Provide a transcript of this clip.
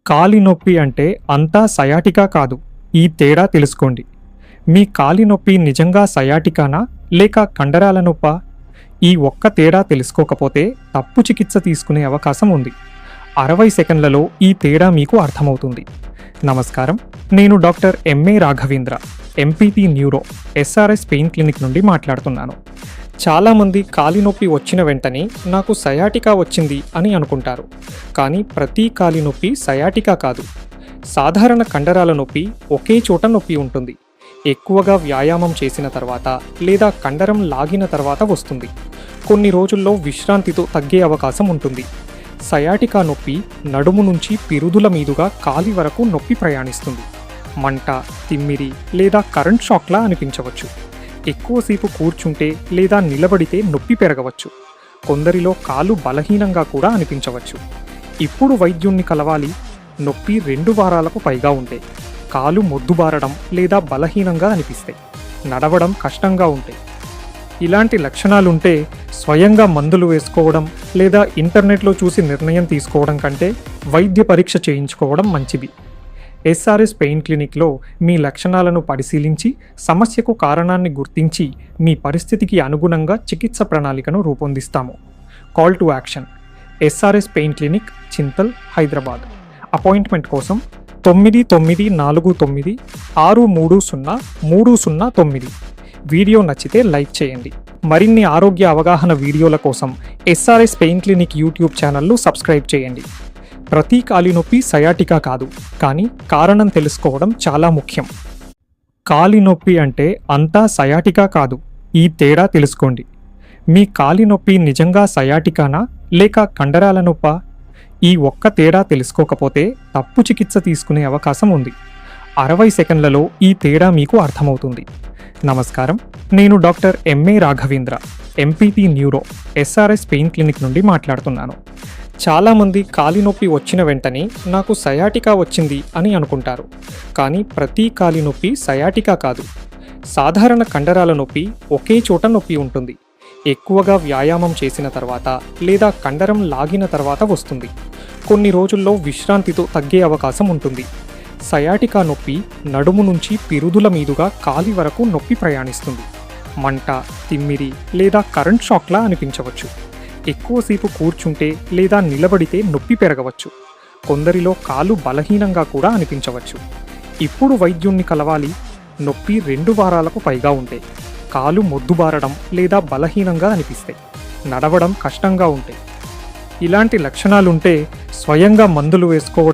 కాలి నొప్పి అంటే అంతా సయాటికా కాదు. ఈ తేడా తెలుసుకోండి. మీ కాలి నొప్పి నిజంగా సయాటికానా లేక కండరాల నొప్పా? ఈ ఒక్క తేడా తెలుసుకోకపోతే తప్పు చికిత్స తీసుకునే అవకాశం ఉంది. 60 సెకండ్లలో ఈ తేడా మీకు అర్థమవుతుంది. నమస్కారం, నేను doctor MA Raghavendra, MPT neuro, SRS pain clinic నుండి మాట్లాడుతున్నాను. చాలామంది కాలి నొప్పి వచ్చిన వెంటనే నాకు సయాటికా వచ్చింది అని అనుకుంటారు. కానీ ప్రతి కాలి నొప్పి సయాటికా కాదు. సాధారణ కండరాల నొప్పి ఒకే చోట నొప్పి ఉంటుంది. ఎక్కువగా వ్యాయామం చేసిన తర్వాత లేదా కండరం లాగిన తర్వాత వస్తుంది. కొన్ని రోజుల్లో విశ్రాంతితో తగ్గే అవకాశం ఉంటుంది. సయాటికా నొప్పి నడుము నుంచి పిరుదుల మీదుగా కాలి వరకు నొప్పి ప్రయాణిస్తుంది. మంట, తిమ్మిరి లేదా కరెంట్ షాక్లా అనిపించవచ్చు. ఎక్కువసేపు కూర్చుంటే లేదా నిలబడితే నొప్పి పెరగవచ్చు. కొందరిలో కాలు బలహీనంగా కూడా అనిపించవచ్చు. ఇప్పుడు వైద్యుణ్ణి కలవాలి. నొప్పి 2 వారాలకు పైగా ఉంటే, కాలు మొద్దుబారడం లేదా బలహీనంగా అనిపిస్తాయి, నడవడం కష్టంగా ఉంటాయి. ఇలాంటి లక్షణాలుంటే స్వయంగా మందులు వేసుకోవడం లేదా ఇంటర్నెట్లో చూసి నిర్ణయం తీసుకోవడం కంటే వైద్య పరీక్ష చేయించుకోవడం మంచిది. ఎస్ఆర్ఎస్ పెయిన్ క్లినిక్లో మీ లక్షణాలను పరిశీలించి సమస్యకు కారణాన్ని గుర్తించి మీ పరిస్థితికి అనుగుణంగా చికిత్స ప్రణాళికను రూపొందిస్తాము. Call to action: SRS pain clinic, Chintal, Hyderabad. Appointment కోసం 9949630309. వీడియో నచ్చితే లైక్ చేయండి. మరిన్ని ఆరోగ్య అవగాహన వీడియోల కోసం ఎస్ఆర్ఎస్ పెయిన్ క్లినిక్ యూట్యూబ్ ఛానల్ను సబ్స్క్రైబ్ చేయండి. ప్రతి కాలి నొప్పి సయాటికా కాదు, కానీ కారణం తెలుసుకోవడం చాలా ముఖ్యం. కాలి నొప్పి అంటే అంతా సయాటికా కాదు. ఈ తేడా తెలుసుకోండి. మీ కాలి నొప్పి నిజంగా సయాటికానా లేక కండరాల నొప్పా? ఈ ఒక్క తేడా తెలుసుకోకపోతే తప్పు చికిత్స తీసుకునే అవకాశం ఉంది. 60 సెకండ్లలో ఈ తేడా మీకు అర్థమవుతుంది. నమస్కారం, నేను doctor MA Raghavendra, MPT neuro, SRS pain clinic నుండి మాట్లాడుతున్నాను. చాలామంది కాలి నొప్పి వచ్చిన వెంటనే నాకు సయాటికా వచ్చింది అని అనుకుంటారు. కానీ ప్రతి కాలి నొప్పి సయాటికా కాదు. సాధారణ కండరాల నొప్పి ఒకే చోట నొప్పి ఉంటుంది. ఎక్కువగా వ్యాయామం చేసిన తర్వాత లేదా కండరం లాగిన తర్వాత వస్తుంది. కొన్ని రోజుల్లో విశ్రాంతితో తగ్గే అవకాశం ఉంటుంది. సయాటికా నొప్పి నడుము నుంచి పిరుదుల మీదుగా కాలి వరకు నొప్పి ప్రయాణిస్తుంది. మంట, తిమ్మిరి లేదా కరెంట్ షాక్లా అనిపించవచ్చు. ఎక్కువసేపు కూర్చుంటే లేదా నిలబడితే నొప్పి పెరగవచ్చు. కొందరిలో కాలు బలహీనంగా కూడా అనిపించవచ్చు. ఇప్పుడు వైద్యుణ్ణి కలవాలి. నొప్పి 2 వారాలకు పైగా ఉంటే, కాలు మొద్దుబారడం లేదా బలహీనంగా అనిపిస్తాయి, నడవడం కష్టంగా ఉంటాయి. ఇలాంటి లక్షణాలుంటే స్వయంగా మందులు వేసుకోవడం